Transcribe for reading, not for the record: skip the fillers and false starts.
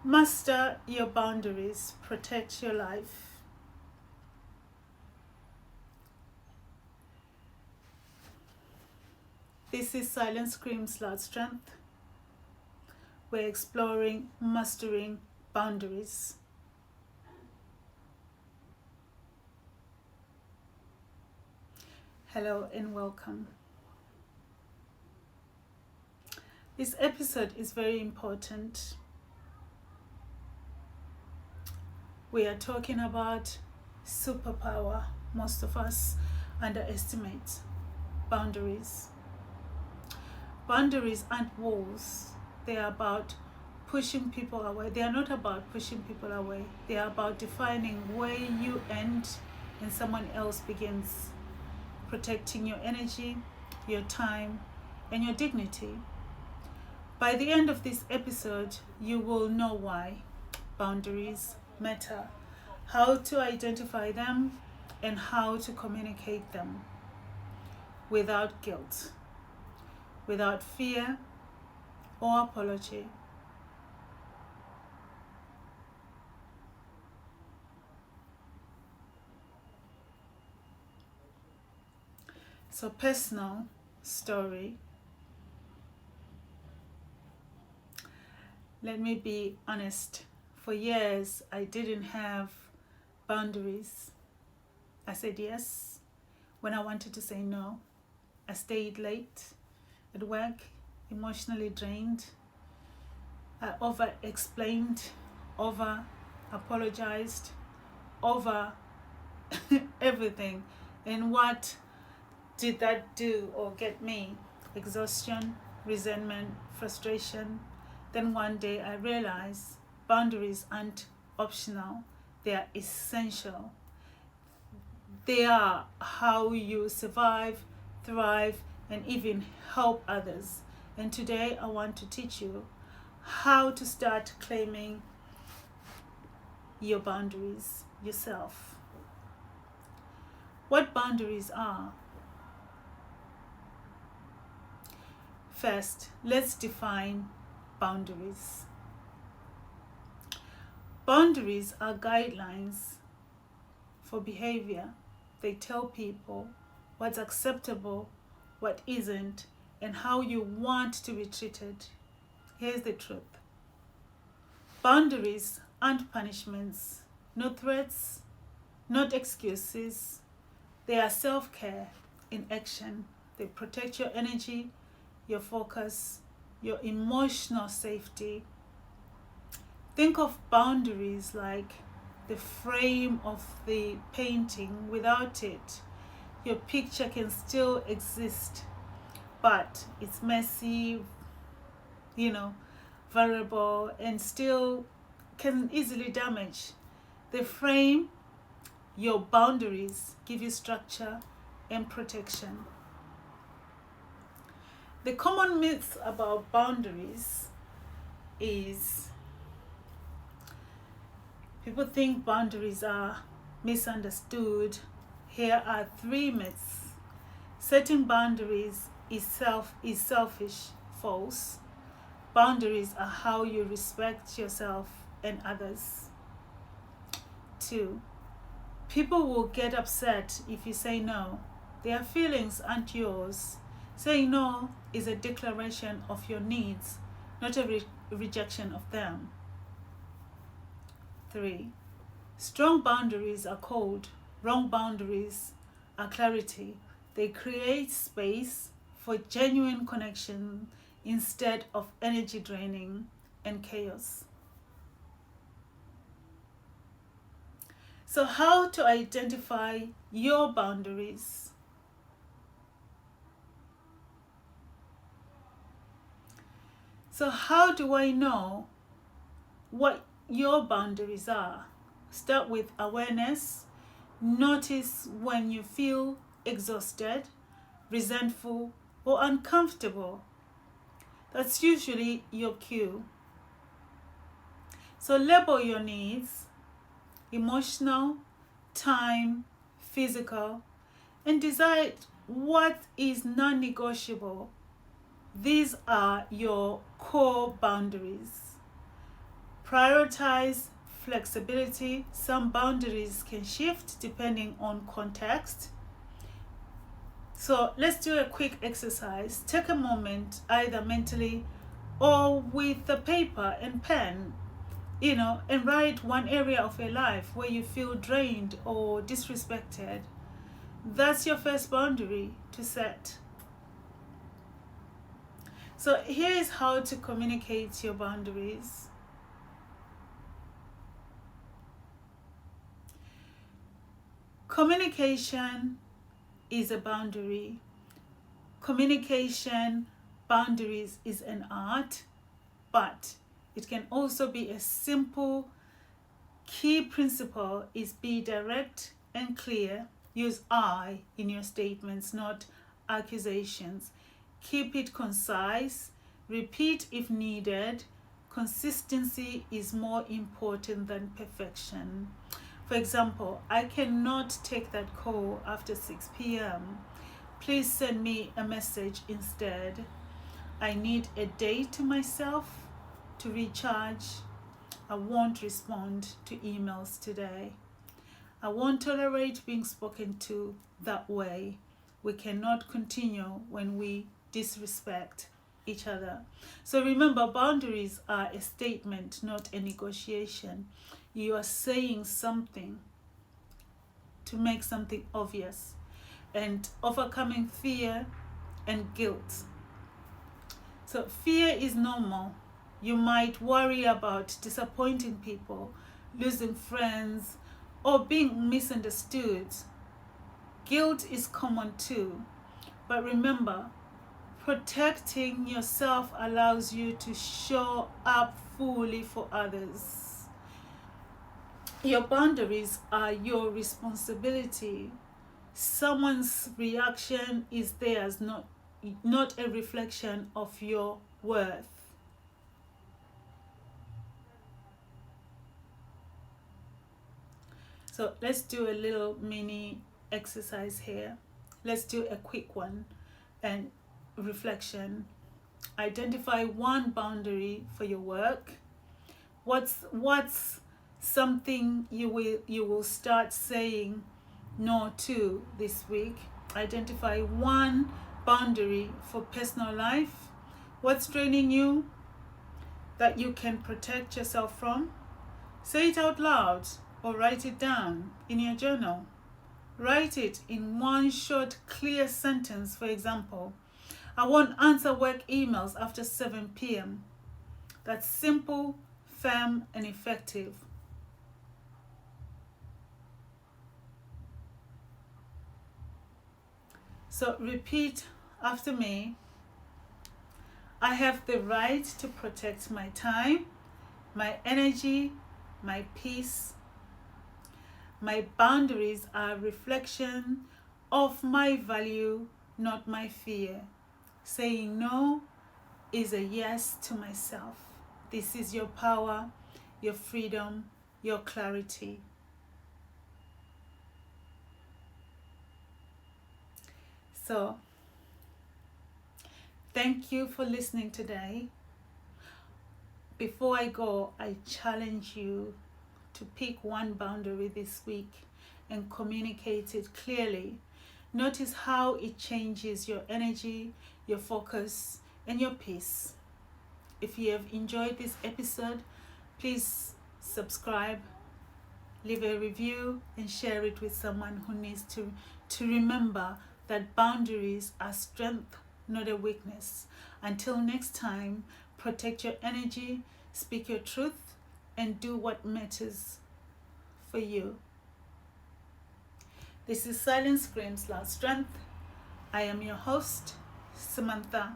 Master your boundaries, protect your life. This is Silent Screams Loud Strength. We're exploring mastering boundaries. Hello and welcome. This episode is very important. We are talking about superpower. Most of us underestimate boundaries. Boundaries aren't walls. They are about pushing people away. They are not about pushing people away. They are about defining where you end and someone else begins. Protecting your energy, your time, and your dignity. By the end of this episode, you will know why boundaries matter, how to identify them, and how to communicate them without guilt, without fear or apology. So, personal story. Let me be honest. For years, I didn't have boundaries. I said yes when I wanted to say no. I stayed late at work, emotionally drained. I over-explained, over-apologized, over everything. And what did that do or get me? Exhaustion, resentment, frustration. Then one day I realized boundaries aren't optional, they are essential. They are how you survive, thrive, and even help others. And today I want to teach you how to start claiming your boundaries yourself. What boundaries are? First, let's define boundaries. Boundaries are guidelines for behavior. They tell people what's acceptable, what isn't, and how you want to be treated. Here's the truth. Boundaries aren't punishments, no threats, not excuses. They are self-care in action. They protect your energy, your focus, your emotional safety. Think of boundaries like the frame of the painting. Without it, your picture can still exist, but it's messy, variable, and still can easily damage. The frame, your boundaries, give you structure and protection. The common myth about boundaries is people think boundaries are misunderstood. Here are 3 myths. Setting boundaries is selfish, false. Boundaries are how you respect yourself and others. 2, people will get upset if you say no. Their feelings aren't yours. Saying no is a declaration of your needs, not a rejection of them. 3, strong boundaries are cold. Wrong boundaries are clarity. They create space for genuine connection instead of energy draining and chaos. So, how to identify your boundaries? So how do I know what your boundaries are? Start with awareness. Notice when you feel exhausted, resentful, or uncomfortable. That's usually your cue. So label your needs: emotional, time, physical, and decide what is non-negotiable. These are your core boundaries. Prioritize flexibility. Some boundaries can shift depending on context. So let's do a quick exercise. Take a moment, either mentally or with a paper and pen, and write one area of your life where you feel drained or disrespected. That's your first boundary to set. So here is how to communicate your boundaries. Communication is a boundary. Communication boundaries is an art, but it can also be a simple. Key principle is be direct and clear. Use I in your statements, not accusations. Keep it concise. Repeat if needed. Consistency is more important than perfection. For example, I cannot take that call after 6 p.m. Please send me a message instead. I need a day to myself to recharge. I won't respond to emails today. I won't tolerate being spoken to that way. We cannot continue when we disrespect each other. So remember, boundaries are a statement, not a negotiation. You are saying something to make something obvious, and overcoming fear and guilt. So fear is normal. You might worry about disappointing people, losing friends, or being misunderstood. Guilt is common too. But remember, protecting yourself allows you to show up fully for others. Your boundaries are your responsibility. Someone's reaction is theirs, not a reflection of your worth. So let's do a little mini exercise here. Let's do a quick one and reflection. Identify one boundary for your work. What's something you will start saying no to this week? Identify one boundary for personal life. What's draining you that you can protect yourself from? Say it out loud or write it down in your journal. Write it in one short, clear sentence. For example, I won't answer work emails after 7 p.m. That's simple, firm, and effective. So repeat after me. I have the right to protect my time, my energy, my peace. My boundaries are a reflection of my value, not my fear. Saying no is a yes to myself. This is your power, your freedom, your clarity. So, thank you for listening today. Before I go, I challenge you to pick one boundary this week and communicate it clearly. Notice how it changes your energy, your focus, and your peace. If you have enjoyed this episode, please subscribe, leave a review, and share it with someone who needs to remember that boundaries are strength, not a weakness. Until next time, protect your energy, speak your truth, and do what matters for you. This is Silence Screams Loud Strength. I am your host, Samantha